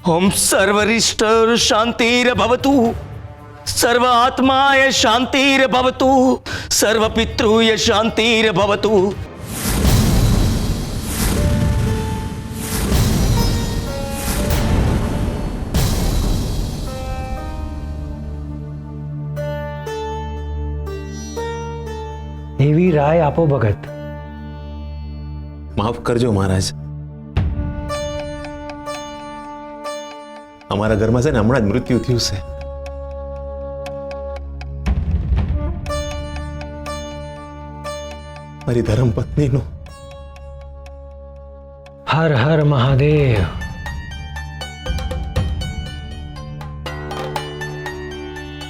ओम सर्वरिष्टर शांतिर्भवतु, सर्व आत्माय शांतिर्भवतु, सर्व पितृय शांतिर्भवतु। એવી રાય આપો ભગત। માફ કરજો મહારાજ, અમારા ઘરમાં છે ને હમણાં જ મૃત્યુ થયું છે। મારી ધર્મ પત્નીનું। હર હર મહાદેવ।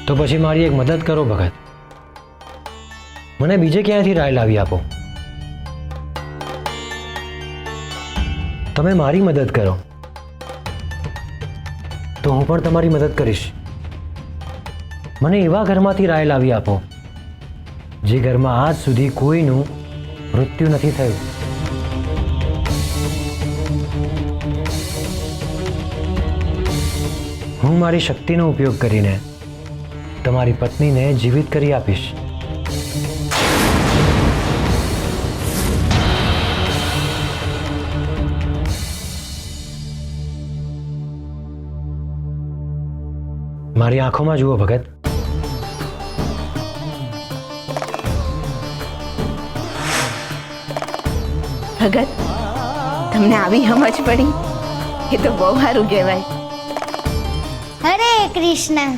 તો પછી મારી એક મદદ કરો ભગત, મને બીજે ક્યાંયથી રાય લાવી આપો। તમે મારી મદદ કરો તો હું પણ તમારી મદદ કરીશ। મને એવા ઘરમાંથી રાય લાવી આપો જે ઘરમાં આજ સુધી કોઈનું મૃત્યુ નથી થયું। હું મારી શક્તિનો ઉપયોગ કરીને તમારી પત્નીને જીવિત કરી આપીશ। મારી આંખોમાં જુઓ ભગત। ભગત, તમને આવી સમજ પડી એ તો બહુ સારું કહેવાય। હરે કૃષ્ણ।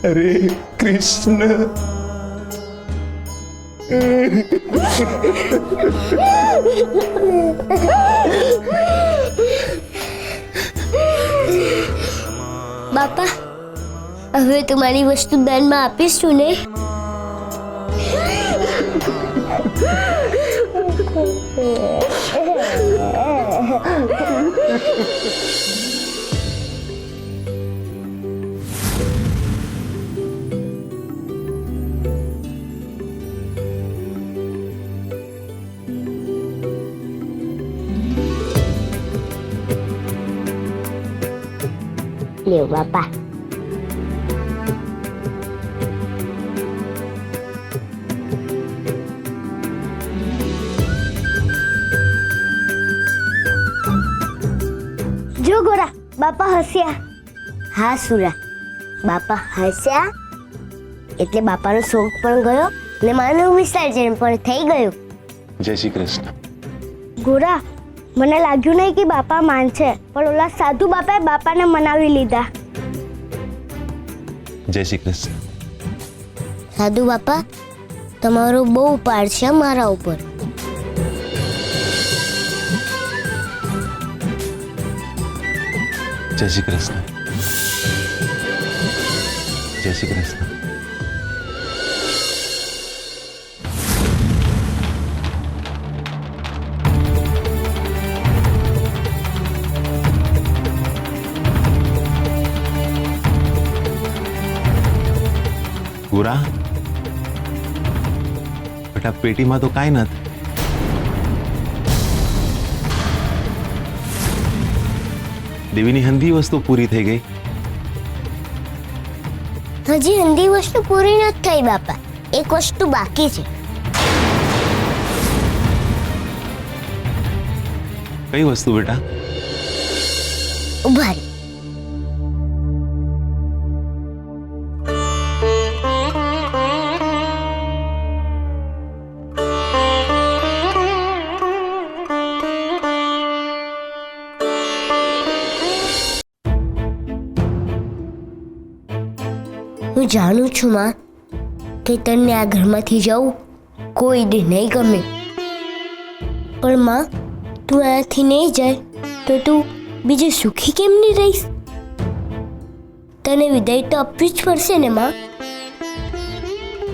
હરે કૃષ્ણ। બાપા, હવે તમારી વસ્તુ દાનમાં આપીશું ને? લ્યો બાપા। જો ગોરા, બાપા હસ્યા। હા સુરા, બાપા હસ્યા એટલે બાપાનો શોખ પણ ગયો ને માનવ વિસર્જન પણ થઈ ગયું। જય શ્રી કૃષ્ણ। ગોરા, મને લાગ્યું નહીં કે બાપા માનશે, પણ ઓલા સાધુ બાપાએ બાપાને મનાવી લીધા। જય શ્રી કૃષ્ણ। સાધુ બાપા, તમારો બહુ ઉપકાર છે મારા ઉપર। જય શ્રી કૃષ્ણ। જય શ્રી કૃષ્ણ। ગોરા બેટા, પેટીમાં તો કાંઈ નથી. દેવીની હંધી વસ્તુ પૂરી થઈ ગઈ. હજી હંધી વસ્તુ પૂરી નથી થઈ બાપા, એક વસ્તુ બાકી છે. કઈ વસ્તુ બેટા? ઉભા રહો. હું જાણું છું માં કે તને આ ઘરમાંથી જવું કોઈ દી નહીં ગમે, પણ માં તું અહીંયાથી નહીં જાય તો તું બીજે સુખી કેમ નહીં રહીશ? તને વિદાય તો આપવી જ પડશે ને માં.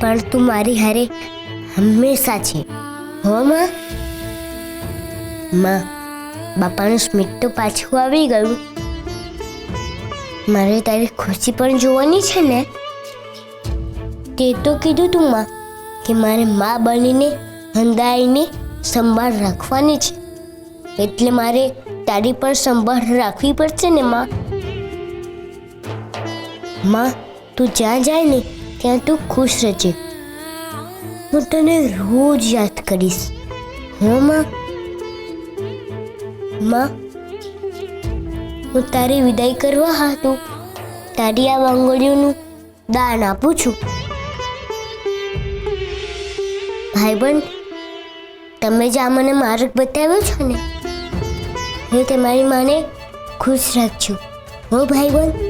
પણ તું મારી હારે હંમેશા છે હો માં. માં, બાપાનું સ્મિત તો પાછું આવી ગયું. મારે તારી ખુશી પણ જોવાની છે ને. તે તો કીધું તું માં કે મારે માં બનીને હંધાઈને સંભાળ રાખવાની છે, એટલે મારે તારી પણ સંભાળ રાખવી પડશે ને માં. માં, તું જ્યાં જાય ને ત્યાં તું ખુશ રહેજે. હું તને રોજ યાદ કરીશ હો માં. માં, હું તારી વિદાય કરવા હાટુ તારી આ વાંગડીઓનું દાન આપું છું. ભાઈબંધ, તમે જ આ મને માર્ગ બતાવ્યો છો ને, એ તમારી માને ખુશ રાખજો હો ભાઈબંધ.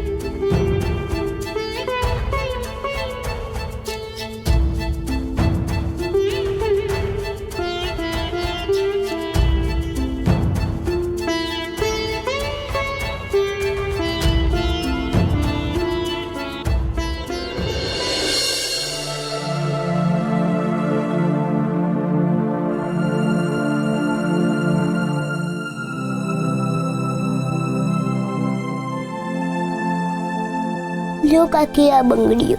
લો કાકી, આ બંગડીઓ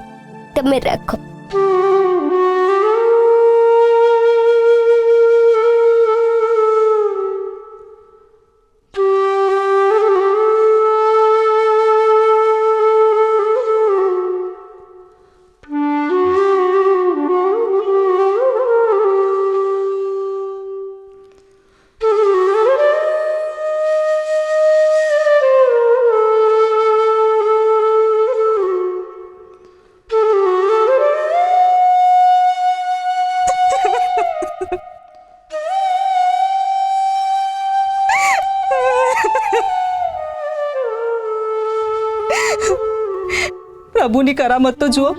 તમે રાખો. પ્રભુની કરામત તો જુઓ,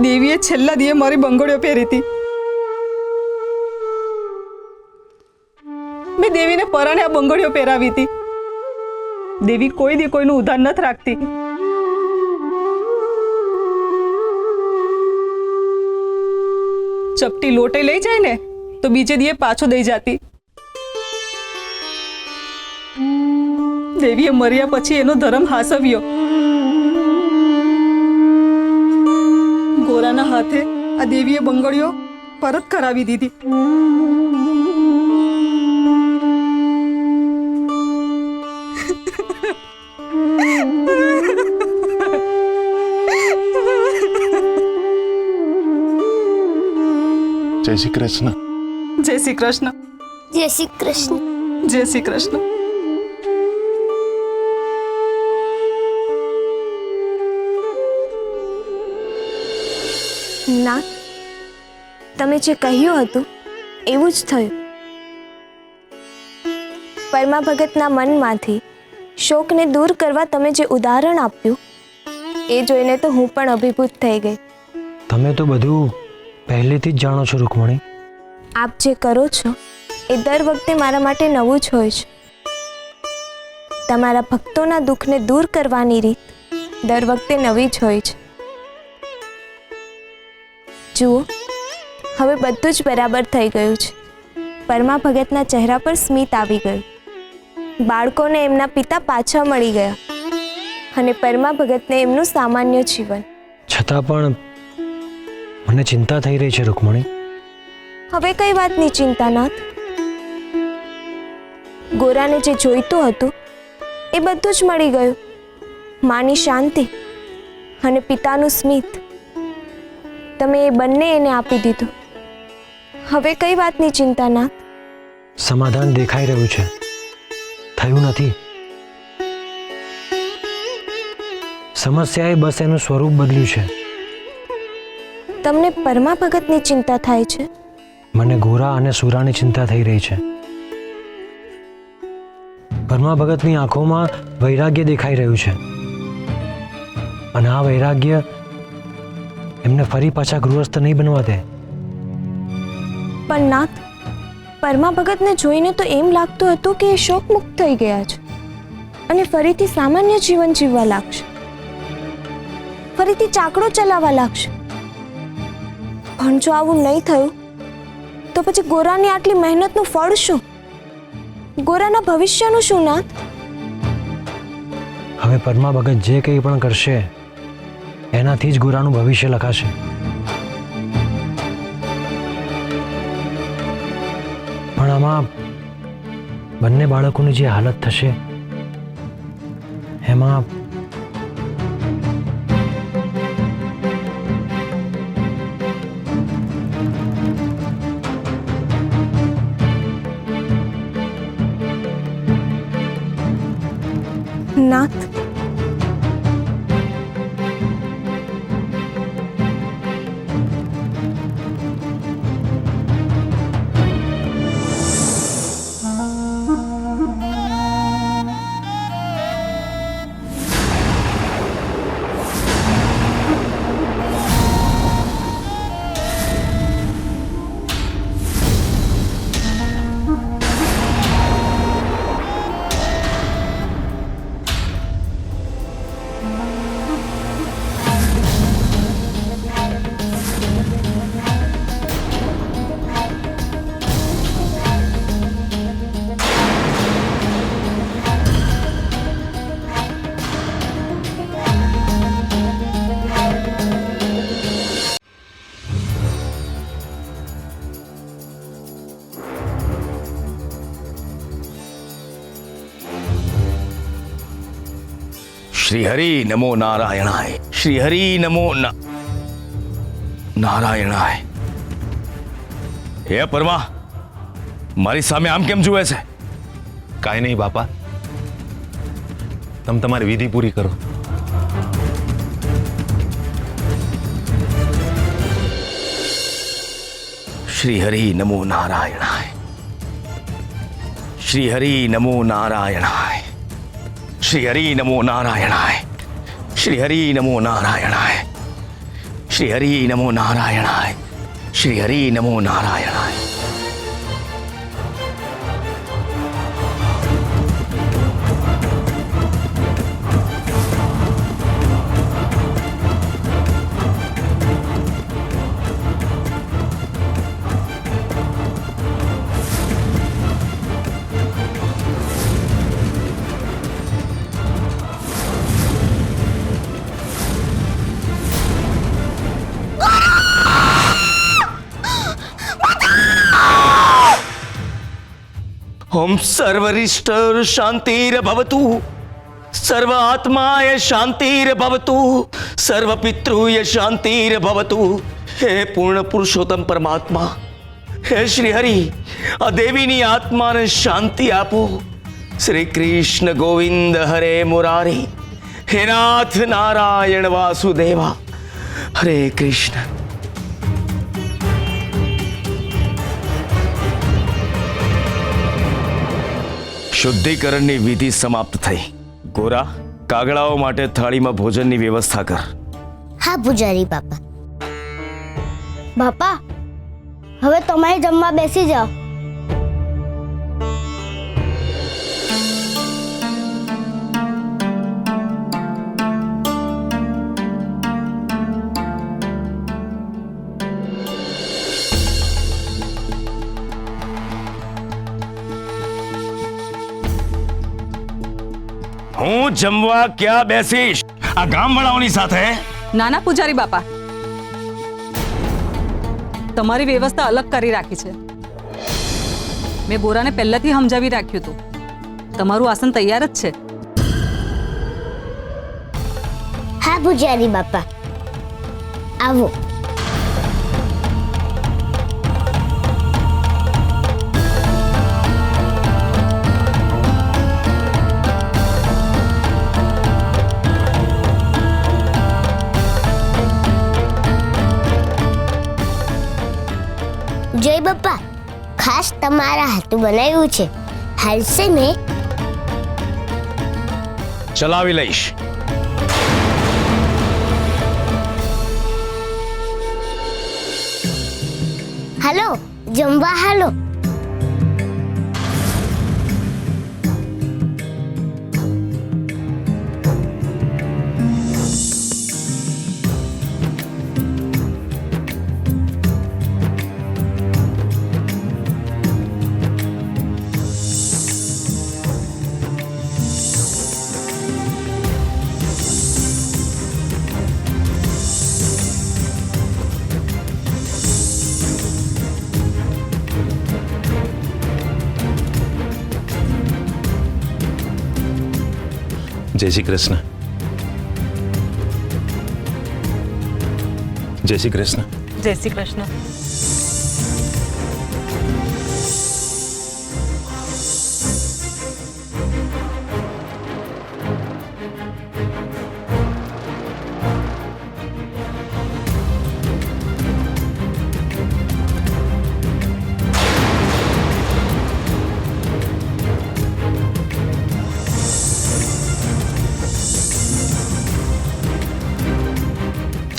દેવીએ છેલ્લા દીએ મારી બંગડીઓ પહેરી હતી. મેં દેવીને પરાણે આ બંગડીઓ પહેરાવી હતી. દેવી કોઈ દી કોઈનું ઉધાર નથી રાખતી. ચપટી લોટે લઈ જાય ને તો બીજે દીએ પાછો દઈ જાતી. દેવીએ મર્યા પછી એનો ધર્મ હાસવ્યો. ગોરાના હાથે આ દેવીએ બંગડીઓ પરત કરાવી દીધી. જય શ્રી કૃષ્ણ. જય શ્રી કૃષ્ણ. જય શ્રી કૃષ્ણ. જય શ્રી કૃષ્ણ. ના, તમે જે કહ્યું હતું એવું જ થયું. પરમા ભગતના મનમાંથી શોકને દૂર કરવા તમે જે ઉદાહરણ આપ્યું એ જોઈને તો હું પણ અભિભૂત થઈ ગઈ. તમે તો બધું પહેલેથી જ જાણો છો રૂકમણી. આપ જે કરો છો એ દર વખતે મારા માટે નવું જ હોય છે. તમારા ભક્તોના દુઃખને દૂર કરવાની રીત દર વખતે નવી જ હોય છે. જુઓ, હવે બધું જ બરાબર થઈ ગયું છે. પરમા ભગતના ચહેરા પર સ્મિત આવી ગયું. બાળકોને એમના પિતા પાછા મળી ગયા અને પરમા ભગતને એમનું સામાન્ય જીવન. છતાં પણ મને ચિંતા થઈ રહી છે રૂકમણી. હવે કઈ વાતની ચિંતા નાથ. ગોરાને જે જોઈતું હતું એ બધું જ મળી ગયું. માની શાંતિ અને પિતાનું સ્મિત તમે એ બંને એને આપી દીધું. હવે કઈ વાતની ચિંતા નાથ. સમાધાન દેખાઈ રહ્યું છે, થયું નથી. સમસ્યાએ બસ એનું સ્વરૂપ બદલ્યું છે. તમને પરમા ભગતની ચિંતા થાય છે? મને ગોરા અને સુરાની ચિંતા થઈ રહી છે. પરમા ભગતની આંખોમાં વૈરાગ્ય દેખાઈ રહ્યું છે અને આ વૈરાગ્ય એમને ફરી પાછા ગૃહસ્થ નહીં બનવા દે. પણ નાથ, પરમા ભગતને જોઈને તો એમ લાગતું હતું કે એ શોક મુક્ત થઈ ગયા છે અને ફરીથી સામાન્ય જીવન જીવવા લાગશે, ફરીથી ચાકડો ચલાવવા લાગશે. પણ જો આવું નહીં થયું તો પછી ગોરાની આટલી મહેનતનું ફળ શું? ગોરાના ભવિષ્યનું શું નાથ? હવે પરમા ભગત જે કંઈ પણ કરશે એનાથી જ ગોરાનું ભવિષ્ય લખાશે. પણ આમાં બંને બાળકોની જે હાલત થશે એમાં નાથ, શ્રી હરિ નમો નારાયણાય. શ્રી હરિ નમો નારાયણાય. હે પરમા, મારી સામે આમ કેમ જુએ છે? કાંઈ નહીં બાપા, તમે તમારી વિધિ પૂરી કરો. શ્રી હરિ નમો નારાયણાય. શ્રી હરિ નમો નારાયણાય. શ્રી હરિ નમો નારાયણાય. શ્રી હરિ નમો નારાયણાય. શ્રી હરિ નમો નારાયણાય. શ્રી હરિ નમો નારાયણાય. ओम सर्वरिष्ट शांतिर्भवतु, सर्व आत्माय शांतिर्भवतु, सर्व पितृय शांतिर्भवतु. हे पूर्ण पुरुषोत्तम परमात्मा, हे श्री हरि, आ देवीनी आत्माने शांति आपो. श्री कृष्ण गोविंद हरे मुरारी, हे नाथ नारायण वासुदेवा, हरे कृष्ण. શુદ્ધિકરણની વિધિ સમાપ્ત થઈ. ગોરા, કાગડાઓ માટે થાળીમાં ભોજનની વ્યવસ્થા કર. હા પૂજારી બાપા. બાપા, હવે તમે જમવા બેસી જાઓ. હું જમવા ક્યાં બેસીશ? આ ગામવાળાઓની સાથે? નાના પૂજારી બાપા, તમારી વ્યવસ્થા અલગ કરી રાખી છે. મેં ગોરાને પહેલાથી સમજાવી રાખ્યું હતું. તમારું આસન તૈયાર જ છે. હા પૂજારી બાપા, આવો. જય બાપા, ખાસ તમારા હાથું બનાવ્યું છે. હાલશે ને? ચલાવી લઈશ. હાલો, જમવા હાલો. जय श्री कृष्ण. जय श्री कृष्ण. જય શ્રી કૃષ્ણ.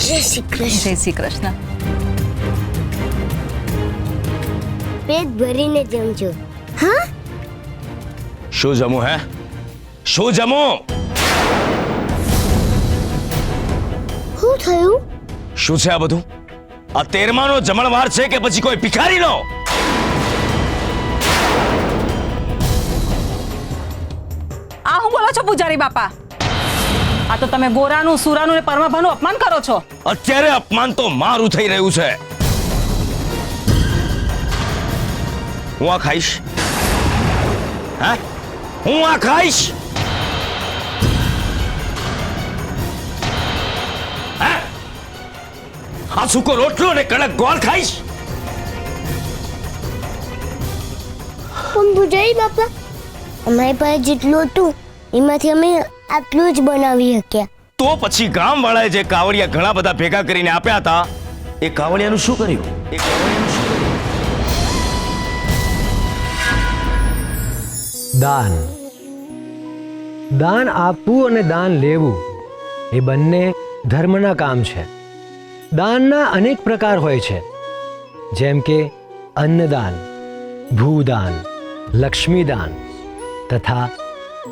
જય શ્રી કૃષ્ણ. જય શ્રી કૃષ્ણ. પેટ ભરીને જમજો. હા, શું જમું હે? શું જમું? શું થયું? શું છે આ બધું? આ 13માનો જમણવાર છે કે પછી કોઈ ભિખારીનો? આ હું બોલો છો પૂજારી બાપા? આ તો તમે ગોરાનું, સુરાનું ને પરમાભાનું અપમાન કરો છો. અત્યારે અપમાન તો મારું થઈ રહ્યું છે. હું આ ખાઈશ? હે? હું આ ખાઈશ? હે? આ સૂકો રોટલો ને કડક ગોળ ખાઈશ? પણ પૂજારી બાપા, અમારી પાસે જેટલું હતું એમાંથી અમે આટલું જ બનાવી શક્યા. તો પછી ગામવાળાએ જે કાવડિયા ઘણા બધા ભેગા કરીને આપ્યા હતા, એ કાવડિયાનું શું કર્યું? એ કાવડિયાનું શું કર્યું? દાન. દાન આપવું અને દાન લેવું એ બંને ધર્મના કામ છે. દાનના અનેક પ્રકાર હોય છે, જેમ કે અન્નદાન, ભૂદાન, લક્ષ્મીદાન તથા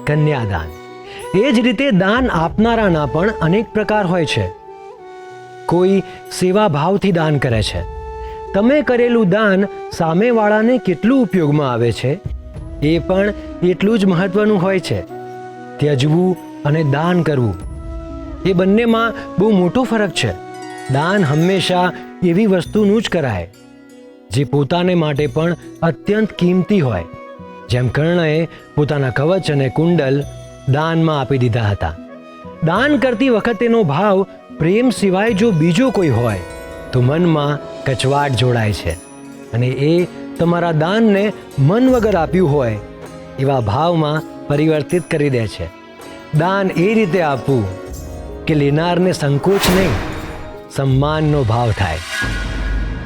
કન્યાદાન. એ જ રીતે દાન આપનારાના પણ અનેક પ્રકાર હોય છે. કોઈ સેવા ભાવથી દાન કરે છે. તમે કરેલું દાન સામેવાળાને કેટલું ઉપયોગમાં આવે છે એ પણ એટલું જ મહત્વનું હોય છે. ત્યજવું અને દાન કરવું એ બંનેમાં બહુ મોટો ફરક છે. દાન હંમેશા એવી વસ્તુનું જ કરાય જે પોતાને માટે પણ અત્યંત કિંમતી હોય. જેમ કર્ણએ પોતાના કવચ અને કુંડલ દાનમાં આપી દીધા હતા. દાન કરતી વખતેનો ભાવ પ્રેમ સિવાય જો બીજો કોઈ હોય તો મનમાં કચવાટ જોડાય છે અને એ તમારા દાનને મન વગર આપ્યું હોય એવા ભાવમાં પરિવર્તિત કરી દે છે. દાન એ રીતે આપવું કે લેનારને સંકોચ નહીં, સન્માનનો ભાવ થાય.